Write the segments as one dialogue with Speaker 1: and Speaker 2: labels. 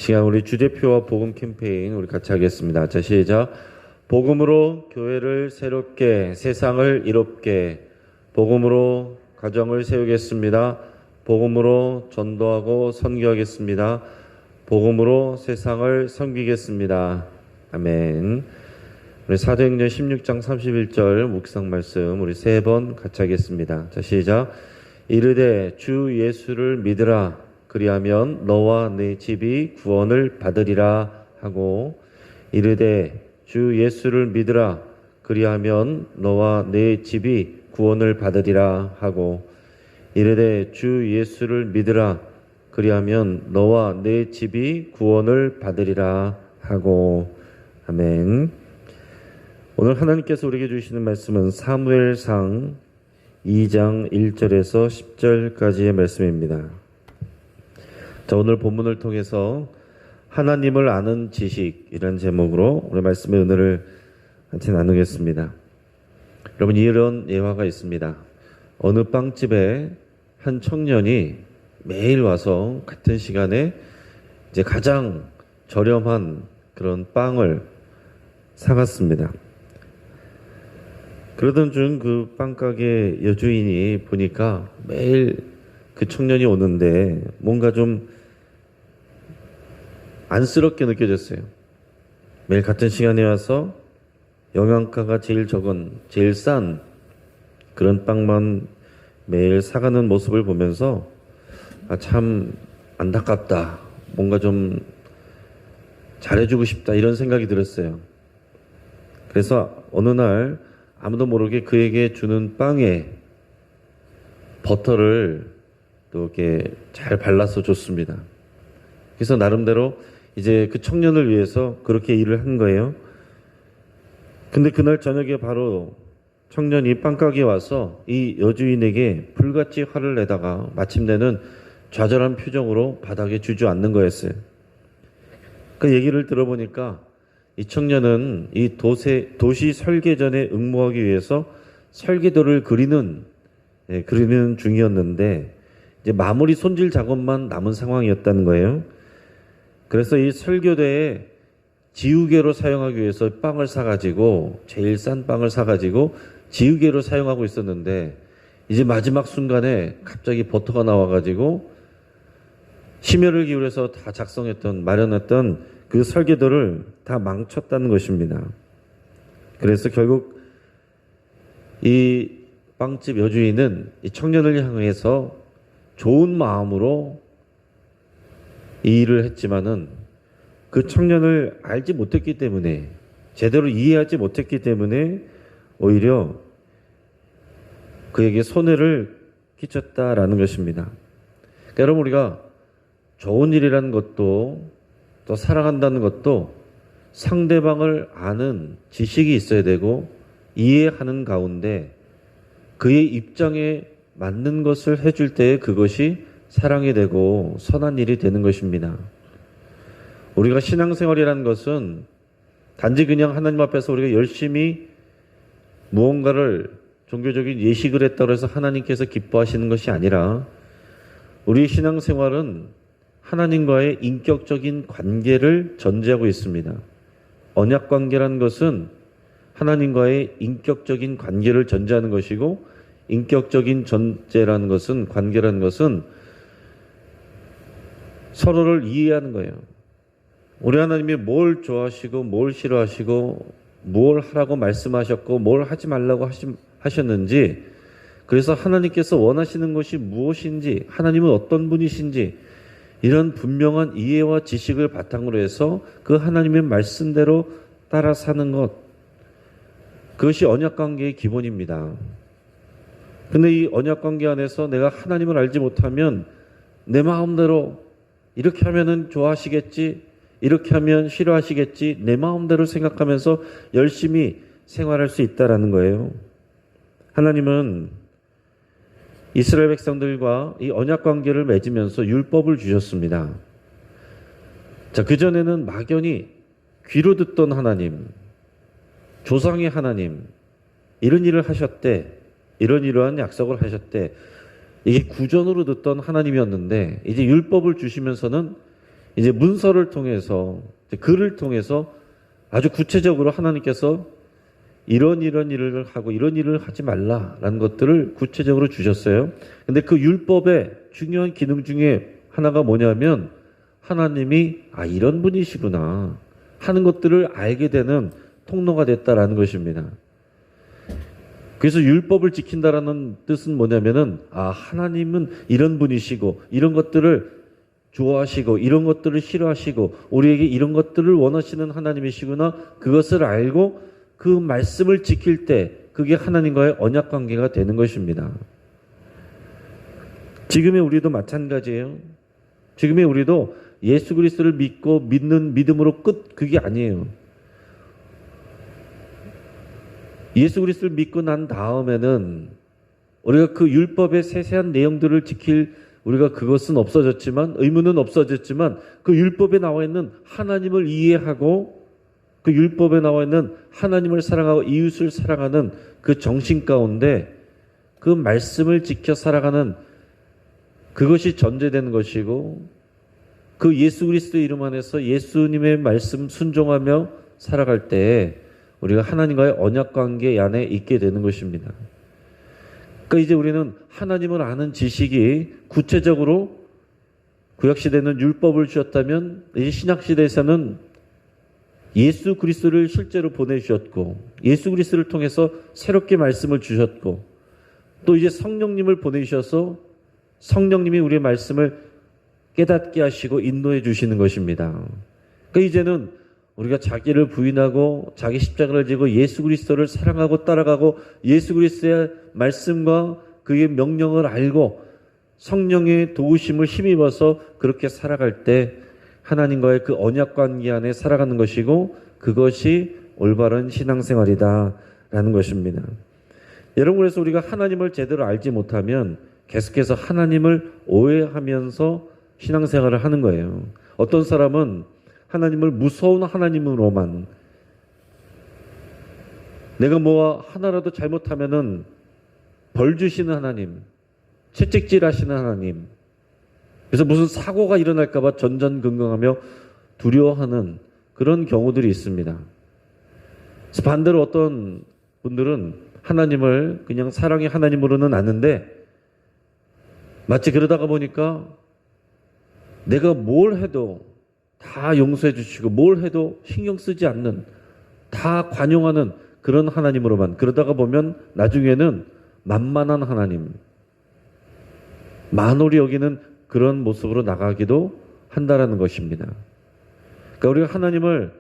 Speaker 1: 시간 우리 주대표와 복음 캠페인 우리 같이 하겠습니다. 자, 시작. 복음으로 교회를 새롭게, 세상을 이롭게, 복음으로 가정을 세우겠습니다. 복음으로 전도하고 선교하겠습니다. 복음으로 세상을 섬기겠습니다. 아멘. 우리 사도행전 16장 31절 묵상 말씀 우리 3번 같이 하겠습니다. 자, 시작. 이르되 주 예수를 믿으라. 그리하면 너와 네 집이 구원을 받으리라 하고, 이르되 주 예수를 믿으라. 그리하면 너와 네 집이 구원을 받으리라 하고, 이르되 주 예수를 믿으라. 그리하면 너와 네 집이 구원을 받으리라 하고. 아멘. 오늘 하나님께서 우리에게 주시는 말씀은 사무엘상 2장 1절에서 10절까지의 말씀입니다. 자, 오늘 본문을 통해서 하나님을 아는 지식이라는 제목으로 오늘 말씀의 은혜를 같이 나누겠습니다. 여러분, 이런 예화가 있습니다. 어느 빵집에 한 청년이 매일 와서 같은 시간에 이제 가장 저렴한 그런 빵을 사갔습니다. 그러던 중 그 빵가게 여주인이 보니까 매일 그 청년이 오는데 뭔가 좀 안쓰럽게 느껴졌어요. 매일 같은 시간에 와서 영양가가 제일 적은, 제일 싼 그런 빵만 매일 사가는 모습을 보면서 참 안타깝다. 뭔가 좀 잘해주고 싶다. 이런 생각이 들었어요. 그래서 어느 날 아무도 모르게 그에게 주는 빵에 버터를 또 이렇게 잘 발라서 줬습니다. 그래서 나름대로 이제 그 청년을 위해서 그렇게 일을 한 거예요. 근데 그날 저녁에 바로 청년이 빵가게에 와서 이 여주인에게 불같이 화를 내다가 마침내는 좌절한 표정으로 바닥에 주저앉는 거였어요. 그 얘기를 들어보니까 이 청년은 이 도시 설계전에 응모하기 위해서 설계도를 그리는 중이었는데 이제 마무리 손질 작업만 남은 상황이었다는 거예요. 그래서 이 설교대에 지우개로 사용하기 위해서 빵을 사가지고 제일 싼 빵을 사가지고 지우개로 사용하고 있었는데 이제 마지막 순간에 갑자기 버터가 나와가지고 심혈을 기울여서 다 마련했던 그 설계도를 다 망쳤다는 것입니다. 그래서 결국 이 빵집 여주인은 이 청년을 향해서 좋은 마음으로 이 일을 했지만은 그 청년을 알지 못했기 때문에, 제대로 이해하지 못했기 때문에 오히려 그에게 손해를 끼쳤다라는 것입니다. 그러니까 여러분, 우리가 좋은 일이라는 것도 또 사랑한다는 것도 상대방을 아는 지식이 있어야 되고 이해하는 가운데 그의 입장에 맞는 것을 해줄 때 그것이 사랑이 되고 선한 일이 되는 것입니다. 우리가 신앙생활이라는 것은 단지 그냥 하나님 앞에서 우리가 열심히 무언가를 종교적인 예식을 했다고 해서 하나님께서 기뻐하시는 것이 아니라 우리의 신앙생활은 하나님과의 인격적인 관계를 전제하고 있습니다. 언약관계라는 것은 하나님과의 인격적인 관계를 전제하는 것이고, 인격적인 전제라는 것은, 관계라는 것은 서로를 이해하는 거예요. 우리 하나님이 뭘 좋아하시고 뭘 싫어하시고 뭘 하라고 말씀하셨고 뭘 하지 말라고 하셨는지, 그래서 하나님께서 원하시는 것이 무엇인지, 하나님은 어떤 분이신지 이런 분명한 이해와 지식을 바탕으로 해서 그 하나님의 말씀대로 따라 사는 것, 그것이 언약관계의 기본입니다. 근데 이 언약관계 안에서 내가 하나님을 알지 못하면 내 마음대로 이렇게 하면은 좋아하시겠지, 이렇게 하면 싫어하시겠지, 내 마음대로 생각하면서 열심히 생활할 수 있다라는 거예요. 하나님은 이스라엘 백성들과 이 언약관계를 맺으면서 율법을 주셨습니다. 자, 그전에는 막연히 귀로 듣던 하나님, 조상의 하나님, 이런 일을 하셨대, 이러한 약속을 하셨대, 이게 구전으로 듣던 하나님이었는데 이제 율법을 주시면서는 이제 문서를 통해서, 글을 통해서 아주 구체적으로 하나님께서 이런 일을 하고 이런 일을 하지 말라라는 것들을 구체적으로 주셨어요. 근데 그 율법의 중요한 기능 중에 하나가 뭐냐면 하나님이 이런 분이시구나 하는 것들을 알게 되는 통로가 됐다라는 것입니다. 그래서 율법을 지킨다라는 뜻은 뭐냐면은 하나님은 이런 분이시고 이런 것들을 좋아하시고 이런 것들을 싫어하시고 우리에게 이런 것들을 원하시는 하나님이시구나, 그것을 알고 그 말씀을 지킬 때 그게 하나님과의 언약 관계가 되는 것입니다. 지금의 우리도 마찬가지예요. 지금의 우리도 예수 그리스도를 믿고 믿는 믿음으로 끝, 그게 아니에요. 예수 그리스도를 믿고 난 다음에는 우리가 그 율법의 세세한 내용들을 지킬 우리가 그것은 없어졌지만, 의무는 없어졌지만 그 율법에 나와 있는 하나님을 이해하고 그 율법에 나와 있는 하나님을 사랑하고 이웃을 사랑하는 그 정신 가운데 그 말씀을 지켜 살아가는 그것이 전제되는 것이고, 그 예수 그리스도의 이름 안에서 예수님의 말씀 순종하며 살아갈 때에 우리가 하나님과의 언약 관계 안에 있게 되는 것입니다. 그러니까 이제 우리는 하나님을 아는 지식이 구체적으로 구약시대는 율법을 주셨다면 이제 신약시대에서는 예수 그리스도를 실제로 보내주셨고 예수 그리스도를 통해서 새롭게 말씀을 주셨고 또 이제 성령님을 보내주셔서 성령님이 우리의 말씀을 깨닫게 하시고 인도해 주시는 것입니다. 그러니까 이제는 우리가 자기를 부인하고 자기 십자가를 지고 예수 그리스도를 사랑하고 따라가고 예수 그리스도의 말씀과 그의 명령을 알고 성령의 도우심을 힘입어서 그렇게 살아갈 때 하나님과의 그 언약 관계 안에 살아가는 것이고 그것이 올바른 신앙생활이다라는 것입니다. 여러분, 그래서 우리가 하나님을 제대로 알지 못하면 계속해서 하나님을 오해하면서 신앙생활을 하는 거예요. 어떤 사람은 하나님을 무서운 하나님으로만, 내가 뭐 하나라도 잘못하면은 벌 주시는 하나님, 채찍질 하시는 하나님, 그래서 무슨 사고가 일어날까봐 전전긍긍하며 두려워하는 그런 경우들이 있습니다. 그래서 반대로 어떤 분들은 하나님을 그냥 사랑의 하나님으로는 아는데 마치 그러다가 보니까 내가 뭘 해도 다 용서해 주시고 뭘 해도 신경 쓰지 않는, 다 관용하는 그런 하나님으로만, 그러다가 보면 나중에는 만만한 하나님, 만홀히 여기는 그런 모습으로 나가기도 한다라는 것입니다. 그러니까 우리가 하나님을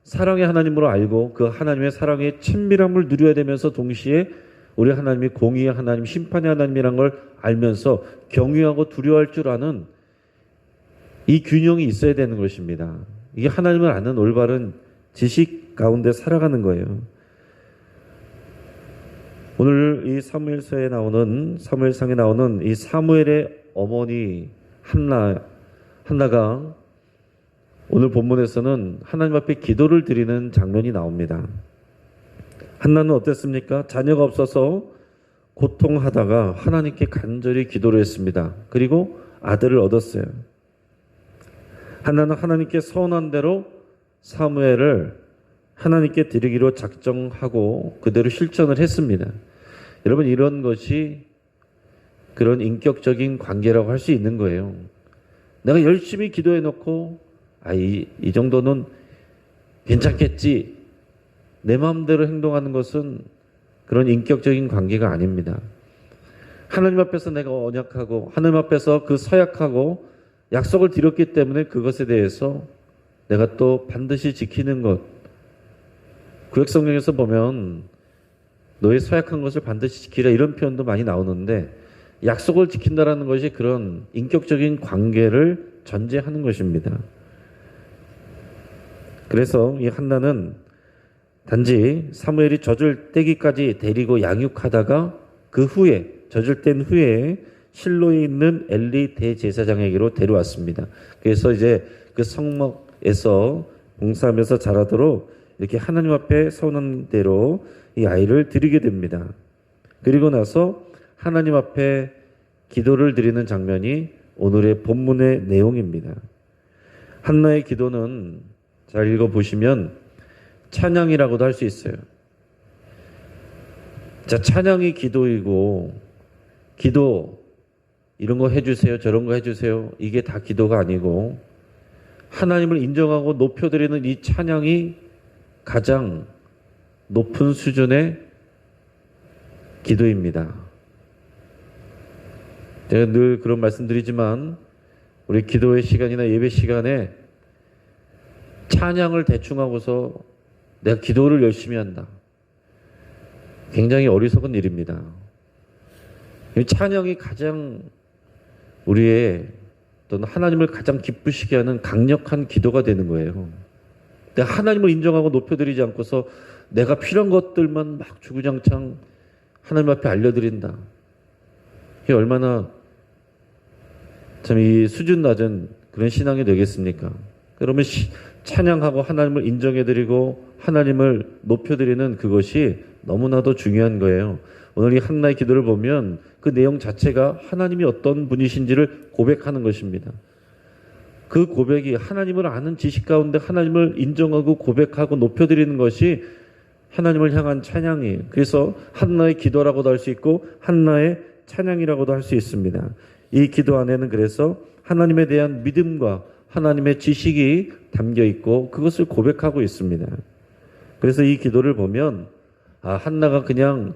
Speaker 1: 사랑의 하나님으로 알고 그 하나님의 사랑의 친밀함을 누려야 되면서 동시에 우리 하나님이 공의의 하나님, 심판의 하나님이라는 걸 알면서 경외하고 두려워할 줄 아는 이 균형이 있어야 되는 것입니다. 이게 하나님을 아는 올바른 지식 가운데 살아가는 거예요. 오늘 이 사무엘상에 나오는 이 사무엘의 어머니 한나가 오늘 본문에서는 하나님 앞에 기도를 드리는 장면이 나옵니다. 한나는 어땠습니까? 자녀가 없어서 고통하다가 하나님께 간절히 기도를 했습니다. 그리고 아들을 얻었어요. 한나는 하나님께 서운한 대로 사무엘을 하나님께 드리기로 작정하고 그대로 실천을 했습니다. 여러분, 이런 것이 그런 인격적인 관계라고 할 수 있는 거예요. 내가 열심히 기도해 놓고 이 정도는 괜찮겠지, 내 마음대로 행동하는 것은 그런 인격적인 관계가 아닙니다. 하나님 앞에서 내가 언약하고 하나님 앞에서 그 서약하고 약속을 드렸기 때문에 그것에 대해서 내가 또 반드시 지키는 것. 구약성경에서 보면 너의 서약한 것을 반드시 지키라 이런 표현도 많이 나오는데 약속을 지킨다라는 것이 그런 인격적인 관계를 전제하는 것입니다. 그래서 이 한나는 단지 사무엘이 젖을 떼기까지 데리고 양육하다가 그 후에 젖을 뗀 후에 실로에 있는 엘리 대제사장에게로 데려왔습니다. 그래서 이제 그 성막에서 봉사하면서 자라도록 이렇게 하나님 앞에 서는 대로 이 아이를 드리게 됩니다. 그리고 나서 하나님 앞에 기도를 드리는 장면이 오늘의 본문의 내용입니다. 한나의 기도는 잘 읽어보시면 찬양이라고도 할 수 있어요. 자, 찬양이 기도이고, 기도 이런 거 해주세요, 저런 거 해주세요, 이게 다 기도가 아니고 하나님을 인정하고 높여드리는 이 찬양이 가장 높은 수준의 기도입니다. 제가 늘 그런 말씀드리지만 우리 기도의 시간이나 예배 시간에 찬양을 대충 하고서 내가 기도를 열심히 한다, 굉장히 어리석은 일입니다. 찬양이 가장 우리의 또는 하나님을 가장 기쁘시게 하는 강력한 기도가 되는 거예요. 근데 하나님을 인정하고 높여드리지 않고서 내가 필요한 것들만 막 주구장창 하나님 앞에 알려드린다. 이게 얼마나 참 이 수준 낮은 그런 신앙이 되겠습니까? 그러면 찬양하고 하나님을 인정해드리고 하나님을 높여드리는 그것이 너무나도 중요한 거예요. 오늘 이 한나의 기도를 보면 그 내용 자체가 하나님이 어떤 분이신지를 고백하는 것입니다. 그 고백이 하나님을 아는 지식 가운데 하나님을 인정하고 고백하고 높여드리는 것이 하나님을 향한 찬양이에요. 그래서 한나의 기도라고도 할 수 있고 한나의 찬양이라고도 할 수 있습니다. 이 기도 안에는 그래서 하나님에 대한 믿음과 하나님의 지식이 담겨 있고 그것을 고백하고 있습니다. 그래서 이 기도를 보면 한나가 그냥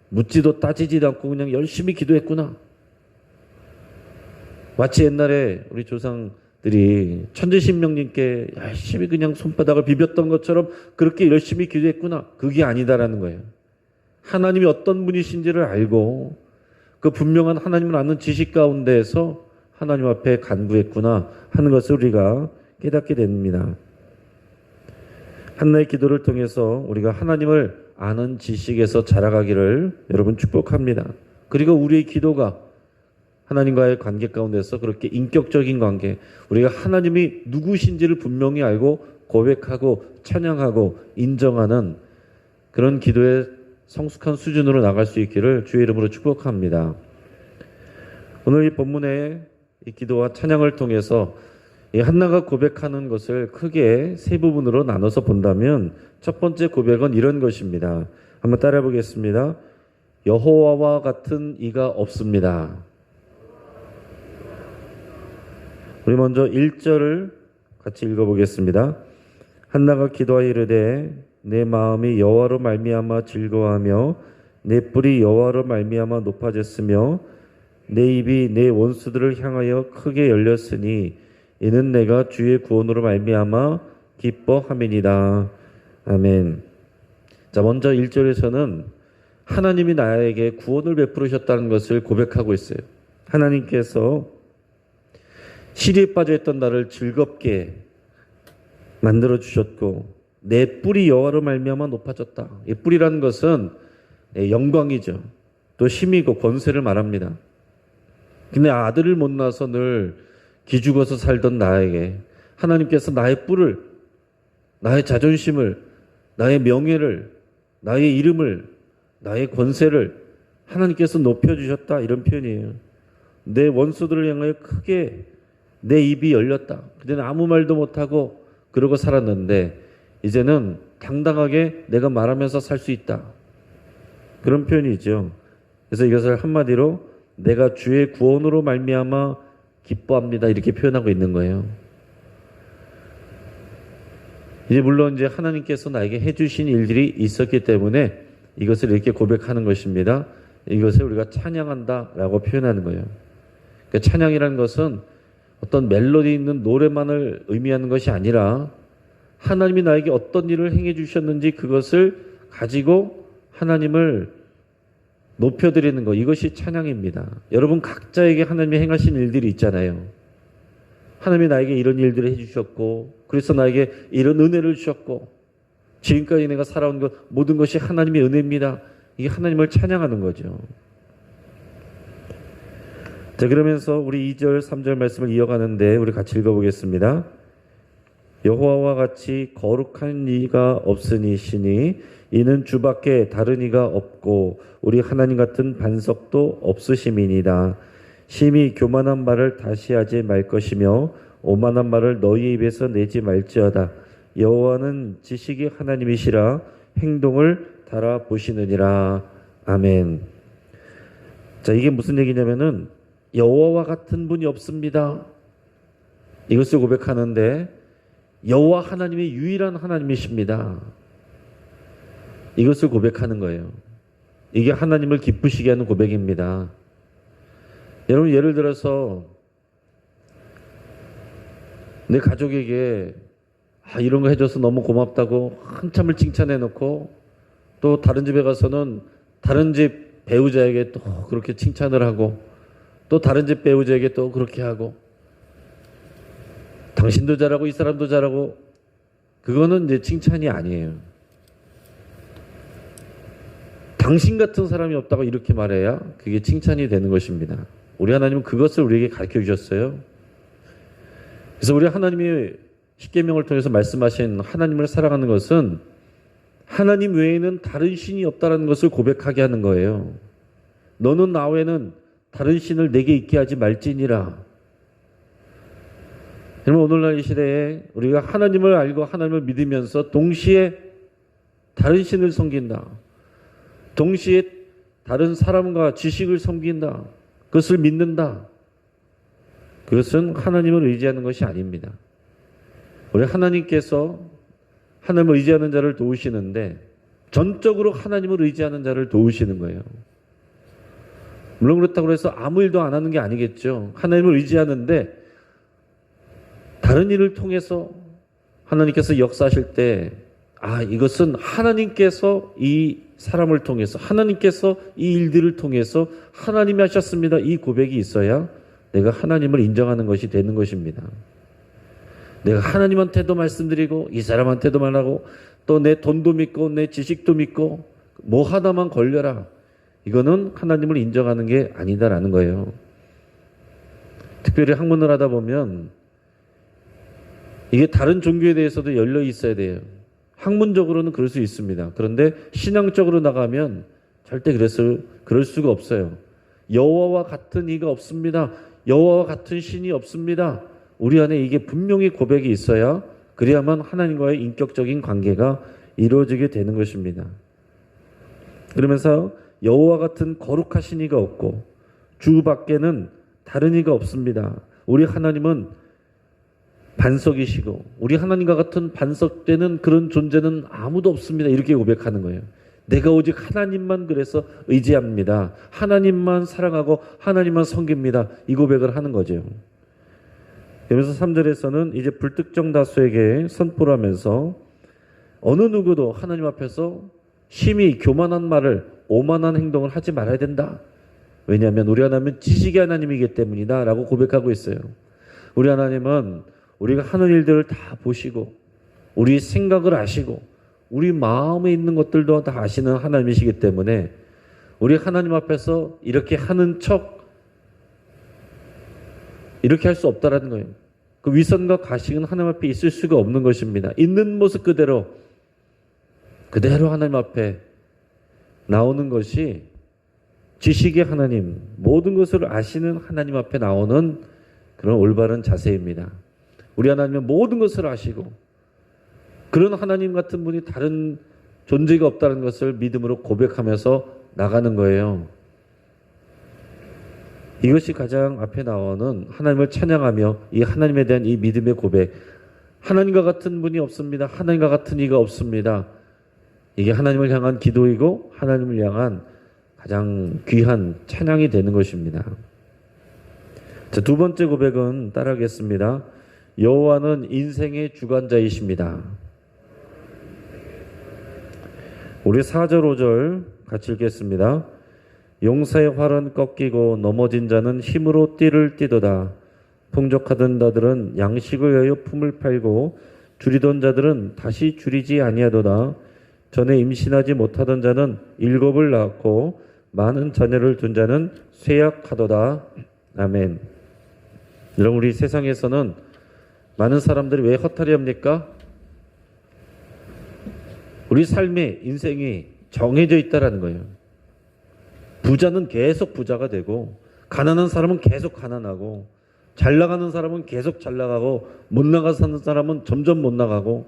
Speaker 1: 묻지도 따지지도 않고 그냥 열심히 기도했구나. 마치 옛날에 우리 조상들이 천지신명님께 열심히 그냥 손바닥을 비볐던 것처럼 그렇게 열심히 기도했구나. 그게 아니다라는 거예요. 하나님이 어떤 분이신지를 알고 그 분명한 하나님을 아는 지식 가운데에서 하나님 앞에 간구했구나 하는 것을 우리가 깨닫게 됩니다. 한나의 기도를 통해서 우리가 하나님을 아는 지식에서 자라가기를 여러분 축복합니다. 그리고 우리의 기도가 하나님과의 관계 가운데서 그렇게 인격적인 관계, 우리가 하나님이 누구신지를 분명히 알고 고백하고 찬양하고 인정하는 그런 기도의 성숙한 수준으로 나갈 수 있기를 주의 이름으로 축복합니다. 오늘 이 본문의 이 기도와 찬양을 통해서 이 한나가 고백하는 것을 크게 세 부분으로 나눠서 본다면 첫 번째 고백은 이런 것입니다. 한번 따라해 보겠습니다. 여호와와 같은 이가 없습니다. 우리 먼저 1절을 같이 읽어보겠습니다. 한나가 기도하여 이르되 내 마음이 여호와로 말미암아 즐거워하며 내 뿔이 여호와로 말미암아 높아졌으며 내 입이 내 원수들을 향하여 크게 열렸으니 이는 내가 주의 구원으로 말미암아 기뻐함이니라. 아멘. 자, 먼저 1절에서는 하나님이 나에게 구원을 베푸셨다는 것을 고백하고 있어요. 하나님께서 시리에 빠져있던 나를 즐겁게 만들어 주셨고 내 뿔이 여호와로 말미암아 높아졌다. 이 뿔이라는 것은 영광이죠. 또 힘이고 권세를 말합니다. 근데 아들을 못 낳아서 늘 기죽어서 살던 나에게 하나님께서 나의 뿔을, 나의 자존심을, 나의 명예를, 나의 이름을, 나의 권세를 하나님께서 높여주셨다, 이런 표현이에요. 내 원수들을 향하여 크게 내 입이 열렸다. 그때는 아무 말도 못하고 그러고 살았는데 이제는 당당하게 내가 말하면서 살 수 있다, 그런 표현이죠. 그래서 이것을 한마디로 내가 주의 구원으로 말미암아 기뻐합니다, 이렇게 표현하고 있는 거예요. 이제 물론 이제 하나님께서 나에게 해주신 일들이 있었기 때문에 이것을 이렇게 고백하는 것입니다. 이것을 우리가 찬양한다라고 표현하는 거예요. 그러니까 찬양이라는 것은 어떤 멜로디 있는 노래만을 의미하는 것이 아니라 하나님이 나에게 어떤 일을 행해 주셨는지 그것을 가지고 하나님을 높여드리는 것, 이것이 찬양입니다. 여러분 각자에게 하나님이 행하신 일들이 있잖아요. 하나님이 나에게 이런 일들을 해주셨고 그래서 나에게 이런 은혜를 주셨고 지금까지 내가 살아온 것 모든 것이 하나님의 은혜입니다. 이게 하나님을 찬양하는 거죠. 자, 그러면서 우리 2절 3절 말씀을 이어가는데 우리 같이 읽어보겠습니다. 여호와와 같이 거룩한 이가 없으니시니 이는 주밖에 다른 이가 없고 우리 하나님 같은 반석도 없으심이니라. 심히 교만한 말을 다시 하지 말 것이며 오만한 말을 너희 입에서 내지 말지어다. 여호와는 지식이 하나님이시라 행동을 달아보시느니라. 아멘. 자, 이게 무슨 얘기냐면은 여호와와 같은 분이 없습니다. 이것을 고백하는데 여호와 하나님이 유일한 하나님이십니다. 이것을 고백하는 거예요. 이게 하나님을 기쁘시게 하는 고백입니다. 여러분, 예를 들어서 내 가족에게 이런 거 해줘서 너무 고맙다고 한참을 칭찬해놓고 또 다른 집에 가서는 다른 집 배우자에게 또 그렇게 칭찬을 하고 또 다른 집 배우자에게 또 그렇게 하고 당신도 잘하고 이 사람도 잘하고, 그거는 이제 칭찬이 아니에요. 당신 같은 사람이 없다고 이렇게 말해야 그게 칭찬이 되는 것입니다. 우리 하나님은 그것을 우리에게 가르쳐 주셨어요. 그래서 우리 하나님이 십계명을 통해서 말씀하신 하나님을 사랑하는 것은 하나님 외에는 다른 신이 없다는 것을 고백하게 하는 거예요. 너는 나 외에는 다른 신을 내게 있게 하지 말지니라. 여러분, 오늘날 이 시대에 우리가 하나님을 알고 하나님을 믿으면서 동시에 다른 신을 섬긴다. 동시에 다른 사람과 지식을 섬긴다. 그것을 믿는다. 그것은 하나님을 의지하는 것이 아닙니다. 우리 하나님께서 하나님을 의지하는 자를 도우시는데 전적으로 하나님을 의지하는 자를 도우시는 거예요. 물론 그렇다고 해서 아무 일도 안 하는 게 아니겠죠. 하나님을 의지하는데 다른 일을 통해서 하나님께서 역사하실 때 이것은 하나님께서 이 사람을 통해서, 하나님께서 이 일들을 통해서 하나님이 하셨습니다. 이 고백이 있어야 내가 하나님을 인정하는 것이 되는 것입니다. 내가 하나님한테도 말씀드리고 이 사람한테도 말하고 또 내 돈도 믿고 내 지식도 믿고 뭐 하나만 걸려라. 이거는 하나님을 인정하는 게 아니다라는 거예요. 특별히 학문을 하다 보면 이게 다른 종교에 대해서도 열려 있어야 돼요. 학문적으로는 그럴 수 있습니다. 그런데 신앙적으로 나가면 절대 그럴 수가 없어요. 여호와와 같은 이가 없습니다. 여호와와 같은 신이 없습니다. 우리 안에 이게 분명히 고백이 있어야 그래야만 하나님과의 인격적인 관계가 이루어지게 되는 것입니다. 그러면서 여호와 같은 거룩하신 이가 없고 주 밖에는 다른 이가 없습니다. 우리 하나님은 반석이시고 우리 하나님과 같은 반석되는 그런 존재는 아무도 없습니다. 이렇게 고백하는 거예요. 내가 오직 하나님만 그래서 의지합니다. 하나님만 사랑하고 하나님만 섬깁니다. 이 고백을 하는 거죠. 그러면서 3절에서는 이제 불특정 다수에게 선포를 하면서 어느 누구도 하나님 앞에서 심히 교만한 말을, 오만한 행동을 하지 말아야 된다. 왜냐하면 우리 하나님은 지식의 하나님이기 때문이다 라고 고백하고 있어요. 우리 하나님은 우리가 하는 일들을 다 보시고 우리 생각을 아시고 우리 마음에 있는 것들도 다 아시는 하나님이시기 때문에 우리 하나님 앞에서 이렇게 하는 척 이렇게 할 수 없다라는 거예요. 그 위선과 가식은 하나님 앞에 있을 수가 없는 것입니다. 있는 모습 그대로 하나님 앞에 나오는 것이 지식의 하나님, 모든 것을 아시는 하나님 앞에 나오는 그런 올바른 자세입니다. 우리 하나님은 모든 것을 아시고 그런 하나님 같은 분이 다른 존재가 없다는 것을 믿음으로 고백하면서 나가는 거예요. 이것이 가장 앞에 나오는 하나님을 찬양하며 이 하나님에 대한 이 믿음의 고백. 하나님과 같은 분이 없습니다. 하나님과 같은 이가 없습니다. 이게 하나님을 향한 기도이고 하나님을 향한 가장 귀한 찬양이 되는 것입니다. 자, 두 번째 고백은 따라하겠습니다. 여호와는 인생의 주관자이십니다. 우리 4절 5절 같이 읽겠습니다. 용사의 활은 꺾이고 넘어진 자는 힘으로 띠를 띠도다. 풍족하던 자들은 양식을 위하여 품을 팔고 줄이던 자들은 다시 줄이지 아니하도다. 전에 임신하지 못하던 자는 7을 낳았고 많은 자녀를 둔 자는 쇠약하도다. 아멘. 여러분, 우리 세상에서는 많은 사람들이 왜 허탈해합니까? 우리 삶의 인생이 정해져 있다라는 거예요. 부자는 계속 부자가 되고 가난한 사람은 계속 가난하고 잘 나가는 사람은 계속 잘 나가고 못 나가는 사람은 점점 못 나가고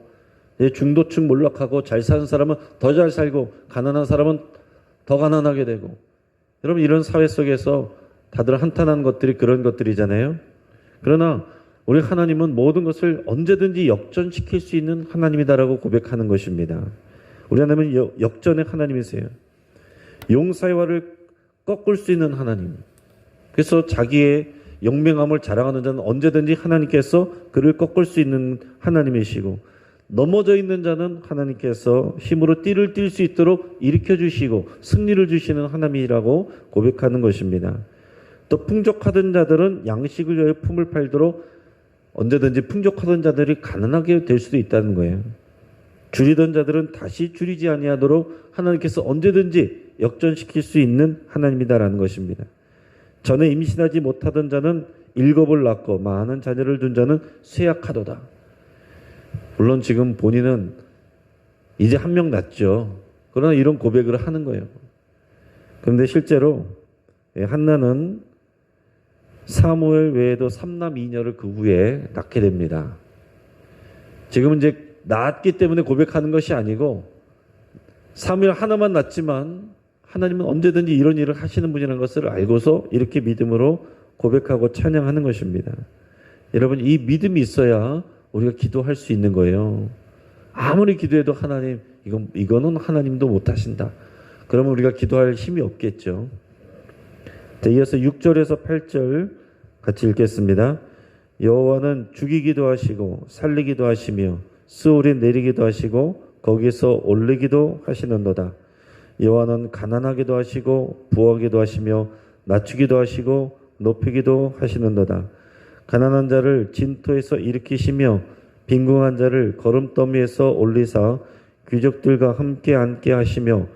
Speaker 1: 중도층 몰락하고 잘 사는 사람은 더 잘 살고 가난한 사람은 더 가난하게 되고 여러분 이런 사회 속에서 다들 한탄한 것들이 그런 것들이잖아요. 그러나 우리 하나님은 모든 것을 언제든지 역전시킬 수 있는 하나님이다라고 고백하는 것입니다. 우리 하나님은 역전의 하나님이세요. 용사의 꺾을 수 있는 하나님. 그래서 자기의 영맹함을 자랑하는 자는 언제든지 하나님께서 그를 꺾을 수 있는 하나님이시고 넘어져 있는 자는 하나님께서 힘으로 띠를 띨 수 있도록 일으켜 주시고 승리를 주시는 하나님이라고 고백하는 것입니다. 또 풍족하던 자들은 양식을 위하여 품을 팔도록 언제든지 풍족하던 자들이 가난하게 될 수도 있다는 거예요. 줄이던 자들은 다시 줄이지 아니하도록 하나님께서 언제든지 역전시킬 수 있는 하나님이다라는 것입니다. 전에 임신하지 못하던 자는 7을 낳고 많은 자녀를 둔 자는 쇠약하도다. 물론 지금 본인은 이제 1명 낳았죠. 그러나 이런 고백을 하는 거예요. 그런데 실제로 한나는 사무엘 외에도 3남 2녀를 그 후에 낳게 됩니다. 지금은 이제 낳았기 때문에 고백하는 것이 아니고 사무엘 하나만 낳지만 하나님은 언제든지 이런 일을 하시는 분이라는 것을 알고서 이렇게 믿음으로 고백하고 찬양하는 것입니다. 여러분 이 믿음이 있어야 우리가 기도할 수 있는 거예요. 아무리 기도해도 하나님 이거는 하나님도 못하신다. 그러면 우리가 기도할 힘이 없겠죠. 이어서 6절에서 8절 같이 읽겠습니다. 여호와는 죽이기도 하시고 살리기도 하시며 스올에 내리기도 하시고 거기서 올리기도 하시는도다. 여호와는 가난하기도 하시고 부하기도 하시며 낮추기도 하시고 높이기도 하시는도다. 가난한 자를 진토에서 일으키시며 빈궁한 자를 거름더미에서 올리사 귀족들과 함께 앉게 하시며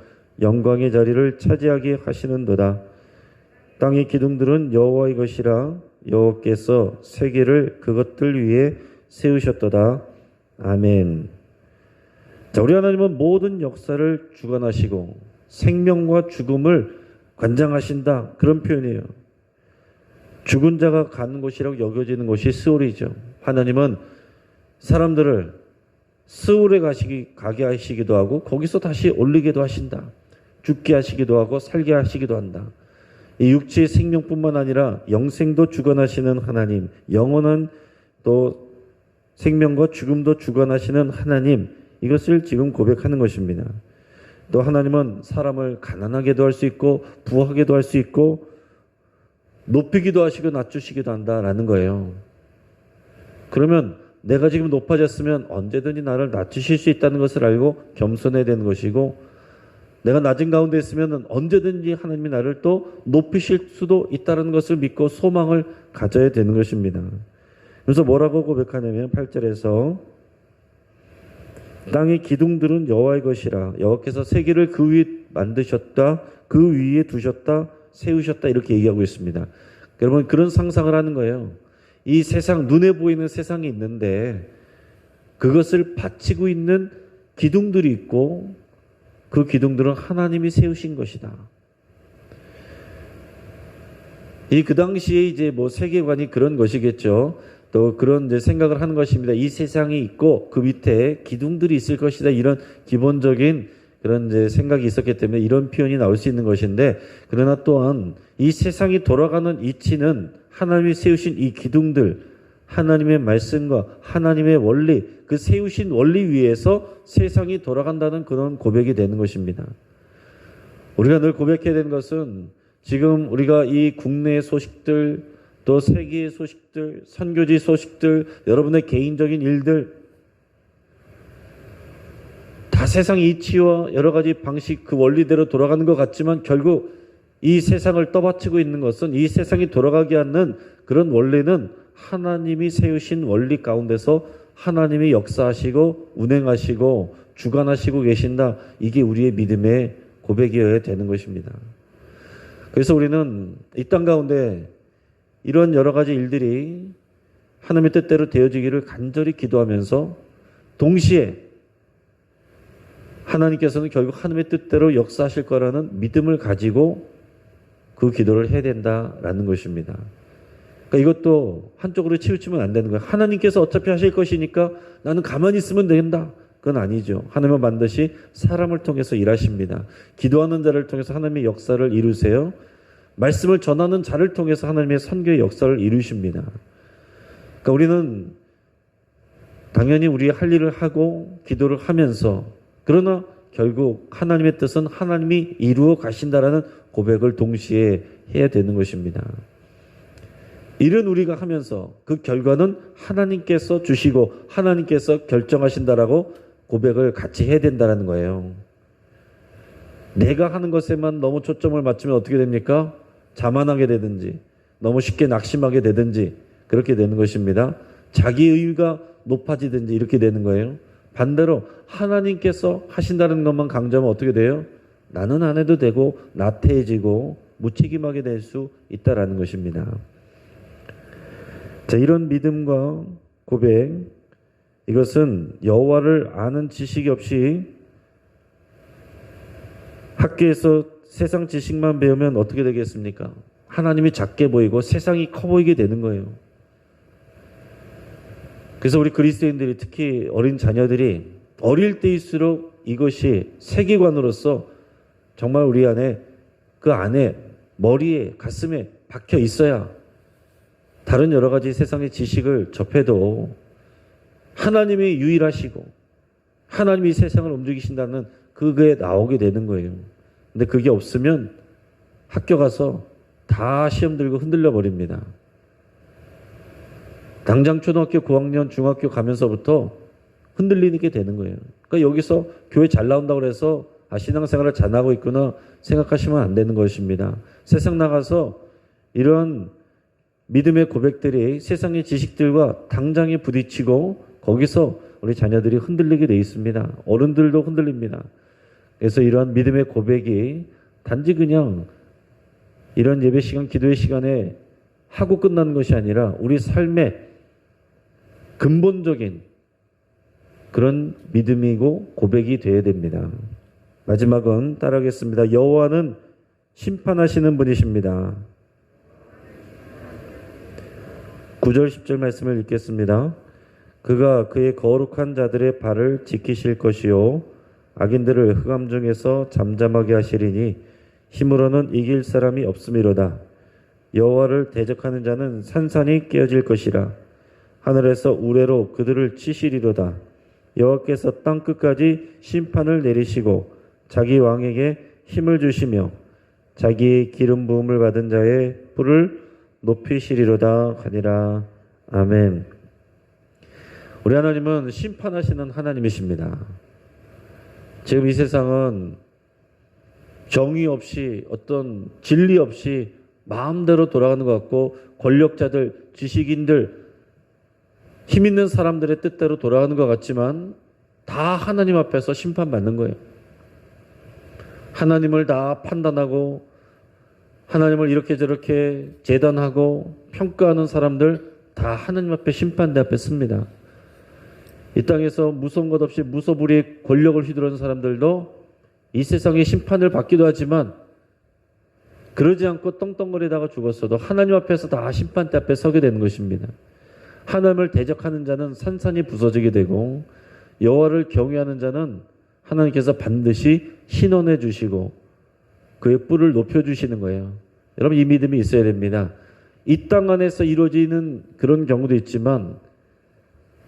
Speaker 1: 영광의 자리를 차지하게 하시는도다. 땅의 기둥들은 여호와의 것이라 여호와께서 세계를 그것들 위에 세우셨도다. 아멘. 자, 우리 하나님은 모든 역사를 주관하시고 생명과 죽음을 관장하신다. 그런 표현이에요. 죽은 자가 가는 곳이라고 여겨지는 곳이 스올이죠. 하나님은 사람들을 스올에 가게 하시기도 하고 거기서 다시 올리기도 하신다. 죽게 하시기도 하고 살게 하시기도 한다. 이 육체의 생명뿐만 아니라 영생도 주관하시는 하나님, 영원한 또 생명과 죽음도 주관하시는 하나님, 이것을 지금 고백하는 것입니다. 또 하나님은 사람을 가난하게도 할 수 있고 부하게도 할 수 있고 높이기도 하시고 낮추시기도 한다라는 거예요. 그러면 내가 지금 높아졌으면 언제든지 나를 낮추실 수 있다는 것을 알고 겸손해야 되는 것이고 내가 낮은 가운데 있으면 언제든지 하나님이 나를 또 높이실 수도 있다는 것을 믿고 소망을 가져야 되는 것입니다. 그래서 뭐라고 고백하냐면 8절에서 땅의 기둥들은 여호와의 것이라 여호와께서 세계를 그 위에 만드셨다. 그 위에 두셨다. 세우셨다. 이렇게 얘기하고 있습니다. 여러분 그런 상상을 하는 거예요. 이 세상 눈에 보이는 세상이 있는데 그것을 받치고 있는 기둥들이 있고 그 기둥들은 하나님이 세우신 것이다. 그 당시에 이제 뭐 세계관이 그런 것이겠죠. 또 그런 이제 생각을 하는 것입니다. 이 세상이 있고 그 밑에 기둥들이 있을 것이다. 이런 기본적인 그런 이제 생각이 있었기 때문에 이런 표현이 나올 수 있는 것인데 그러나 또한 이 세상이 돌아가는 이치는 하나님이 세우신 이 기둥들, 하나님의 말씀과 하나님의 원리, 그 세우신 원리 위에서 세상이 돌아간다는 그런 고백이 되는 것입니다. 우리가 늘 고백해야 되는 것은 지금 우리가 이 국내의 소식들, 또 세계의 소식들, 선교지 소식들, 여러분의 개인적인 일들, 다 세상의 이치와 여러 가지 방식 그 원리대로 돌아가는 것 같지만 결국 이 세상을 떠받치고 있는 것은 이 세상이 돌아가게 하는 그런 원리는 하나님이 세우신 원리 가운데서 하나님이 역사하시고 운행하시고 주관하시고 계신다. 이게 우리의 믿음의 고백이어야 되는 것입니다. 그래서 우리는 이 땅 가운데 이런 여러 가지 일들이 하나님의 뜻대로 되어지기를 간절히 기도하면서 동시에 하나님께서는 결국 하나님의 뜻대로 역사하실 거라는 믿음을 가지고 그 기도를 해야 된다라는 것입니다. 그러니까 이것도 한쪽으로 치우치면 안 되는 거예요. 하나님께서 어차피 하실 것이니까 나는 가만히 있으면 된다. 그건 아니죠. 하나님은 반드시 사람을 통해서 일하십니다. 기도하는 자를 통해서 하나님의 역사를 이루세요. 말씀을 전하는 자를 통해서 하나님의 선교의 역사를 이루십니다. 그러니까 우리는 당연히 우리 할 일을 하고 기도를 하면서, 그러나 결국 하나님의 뜻은 하나님이 이루어 가신다라는 고백을 동시에 해야 되는 것입니다. 일은 우리가 하면서 그 결과는 하나님께서 주시고 하나님께서 결정하신다라고 고백을 같이 해야 된다는 거예요. 내가 하는 것에만 너무 초점을 맞추면 어떻게 됩니까? 자만하게 되든지 너무 쉽게 낙심하게 되든지 그렇게 되는 것입니다. 자기 의의가 높아지든지 이렇게 되는 거예요. 반대로 하나님께서 하신다는 것만 강조하면 어떻게 돼요? 나는 안 해도 되고 나태해지고 무책임하게 될 수 있다라는 것입니다. 자, 이런 믿음과 고백, 이것은 여호와를 아는 지식이 없이 학교에서 세상 지식만 배우면 어떻게 되겠습니까? 하나님이 작게 보이고 세상이 커 보이게 되는 거예요. 그래서 우리 그리스도인들이, 특히 어린 자녀들이 어릴 때일수록 이것이 세계관으로서 정말 우리 안에, 그 안에 머리에 가슴에 박혀 있어야 다른 여러 가지 세상의 지식을 접해도 하나님이 유일하시고 하나님이 세상을 움직이신다는 그게 나오게 되는 거예요. 근데 그게 없으면 학교 가서 다 시험 들고 흔들려 버립니다. 당장 초등학교 고학년 중학교 가면서부터 흔들리게 되는 거예요. 그러니까 여기서 교회 잘 나온다고 해서 신앙생활을 잘하고 있구나 생각하시면 안 되는 것입니다. 세상 나가서 이런 믿음의 고백들이 세상의 지식들과 당장에 부딪히고 거기서 우리 자녀들이 흔들리게 돼 있습니다. 어른들도 흔들립니다. 그래서 이러한 믿음의 고백이 단지 그냥 이런 예배 시간, 기도의 시간에 하고 끝나는 것이 아니라 우리 삶의 근본적인 그런 믿음이고 고백이 되어야 됩니다. 마지막은 따라하겠습니다. 여호와는 심판하시는 분이십니다. 9절 10절 말씀을 읽겠습니다. 그가 그의 거룩한 자들의 발을 지키실 것이요 악인들을 흑암 중에서 잠잠하게 하시리니 힘으로는 이길 사람이 없음이로다. 여호와를 대적하는 자는 산산이 깨어질 것이라. 하늘에서 우레로 그들을 치시리로다. 여호와께서 땅 끝까지 심판을 내리시고 자기 왕에게 힘을 주시며 자기의 기름 부음을 받은 자의 뿔을 높이시리로다 하니라. 아멘. 우리 하나님은 심판하시는 하나님이십니다. 지금 이 세상은 정의 없이, 어떤 진리 없이 마음대로 돌아가는 것 같고, 권력자들, 지식인들, 힘 있는 사람들의 뜻대로 돌아가는 것 같지만 다 하나님 앞에서 심판받는 거예요. 하나님을 다 판단하고 하나님을 이렇게 저렇게 재단하고 평가하는 사람들 다 하나님 앞에 심판대 앞에 씁니다. 이 땅에서 무서운 것 없이 무소불위의 권력을 휘두르는 사람들도 이 세상의 심판을 받기도 하지만 그러지 않고 떵떵거리다가 죽었어도 하나님 앞에서 다 심판대 앞에 서게 되는 것입니다. 하나님을 대적하는 자는 산산이 부서지게 되고 여호와를 경외하는 자는 하나님께서 반드시 신원해 주시고 그의 뿔을 높여주시는 거예요. 여러분, 이 믿음이 있어야 됩니다. 이 땅 안에서 이루어지는 그런 경우도 있지만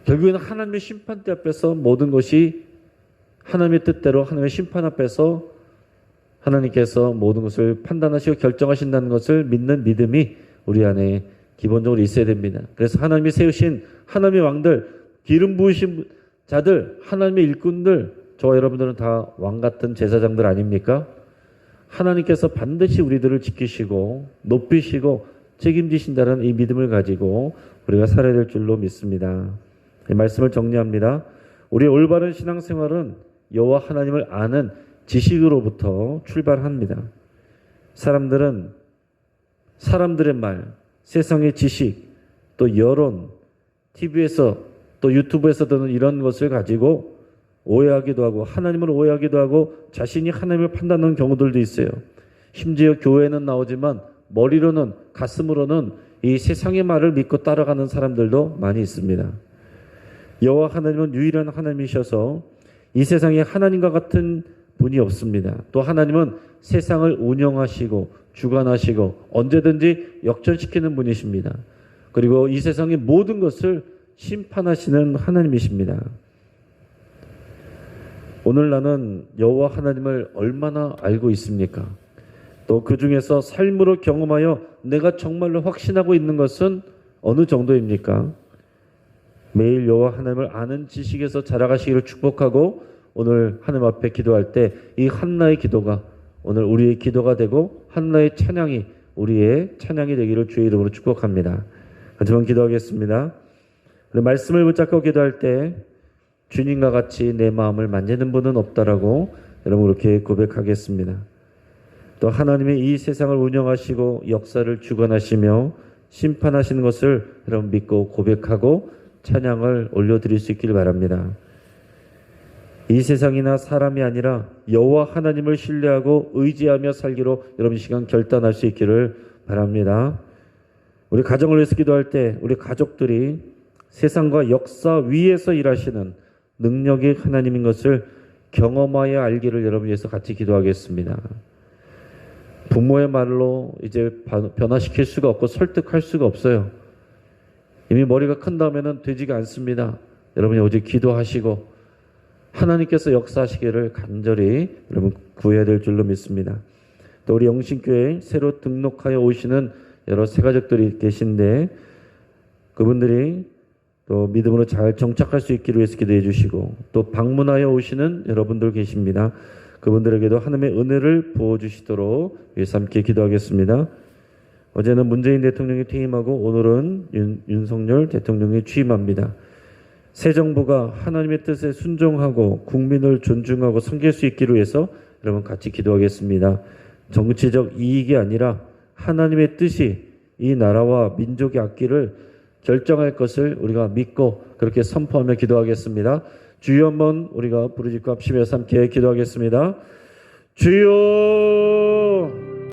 Speaker 1: 결국에는 하나님의 심판대 앞에서 모든 것이 하나님의 뜻대로 하나님의 심판 앞에서 하나님께서 모든 것을 판단하시고 결정하신다는 것을 믿는 믿음이 우리 안에 기본적으로 있어야 됩니다. 그래서 하나님이 세우신 하나님의 왕들, 기름 부으신 자들, 하나님의 일꾼들, 저와 여러분들은 다 왕 같은 제사장들 아닙니까? 하나님께서 반드시 우리들을 지키시고 높이시고 책임지신다는 이 믿음을 가지고 우리가 살아야 될 줄로 믿습니다. 이 말씀을 정리합니다. 우리의 올바른 신앙생활은 여호와 하나님을 아는 지식으로부터 출발합니다. 사람들은 사람들의 말, 세상의 지식, 또 여론, TV에서 또 유튜브에서 듣는 이런 것을 가지고 오해하기도 하고 하나님을 오해하기도 하고 자신이 하나님을 판단하는 경우들도 있어요. 심지어 교회는 나오지만 머리로는, 가슴으로는 이 세상의 말을 믿고 따라가는 사람들도 많이 있습니다. 여호와 하나님은 유일한 하나님이셔서 이 세상에 하나님과 같은 분이 없습니다. 또 하나님은 세상을 운영하시고 주관하시고 언제든지 역전시키는 분이십니다. 그리고 이 세상의 모든 것을 심판하시는 하나님이십니다. 오늘 나는 여호와 하나님을 얼마나 알고 있습니까? 또 그 중에서 삶으로 경험하여 내가 정말로 확신하고 있는 것은 어느 정도입니까? 매일 여호와 하나님을 아는 지식에서 자라가시기를 축복하고 오늘 하나님 앞에 기도할 때 이 한나의 기도가 오늘 우리의 기도가 되고 한나의 찬양이 우리의 찬양이 되기를 주의 이름으로 축복합니다. 같이 한번 기도하겠습니다. 말씀을 붙잡고 기도할 때 주님과 같이 내 마음을 만지는 분은 없다라고 여러분 그렇게 고백하겠습니다. 또 하나님이 이 세상을 운영하시고 역사를 주관하시며 심판하시는 것을 여러분 믿고 고백하고 찬양을 올려드릴 수 있기를 바랍니다. 이 세상이나 사람이 아니라 여호와 하나님을 신뢰하고 의지하며 살기로 여러분 이 시간 결단할 수 있기를 바랍니다. 우리 가정을 위해서 기도할 때 우리 가족들이 세상과 역사 위에서 일하시는 능력이 하나님인 것을 경험하여 알기를 여러분 위해서 같이 기도하겠습니다. 부모의 말로 이제 변화시킬 수가 없고 설득할 수가 없어요. 이미 머리가 큰 다음에는 되지가 않습니다. 여러분이 오직 기도하시고 하나님께서 역사하시기를 간절히 여러분 구해야 될 줄로 믿습니다. 또 우리 영신교회에 새로 등록하여 오시는 여러 새가족들이 계신데 그분들이 또 믿음으로 잘 정착할 수 있기를 위해서 기도해 주시고 또 방문하여 오시는 여러분들 계십니다. 그분들에게도 하나님의 은혜를 부어주시도록 위해서 함께 기도하겠습니다. 어제는 문재인 대통령이 퇴임하고 오늘은 윤석열 대통령이 취임합니다. 새 정부가 하나님의 뜻에 순종하고 국민을 존중하고 섬길 수 있기를 위해서 여러분 같이 기도하겠습니다. 정치적 이익이 아니라 하나님의 뜻이 이 나라와 민족의 앞길을 결정할 것을 우리가 믿고 그렇게 선포하며 기도하겠습니다. 주여 한번 우리가 부르짖고 합심해서 함께 기도하겠습니다. 주여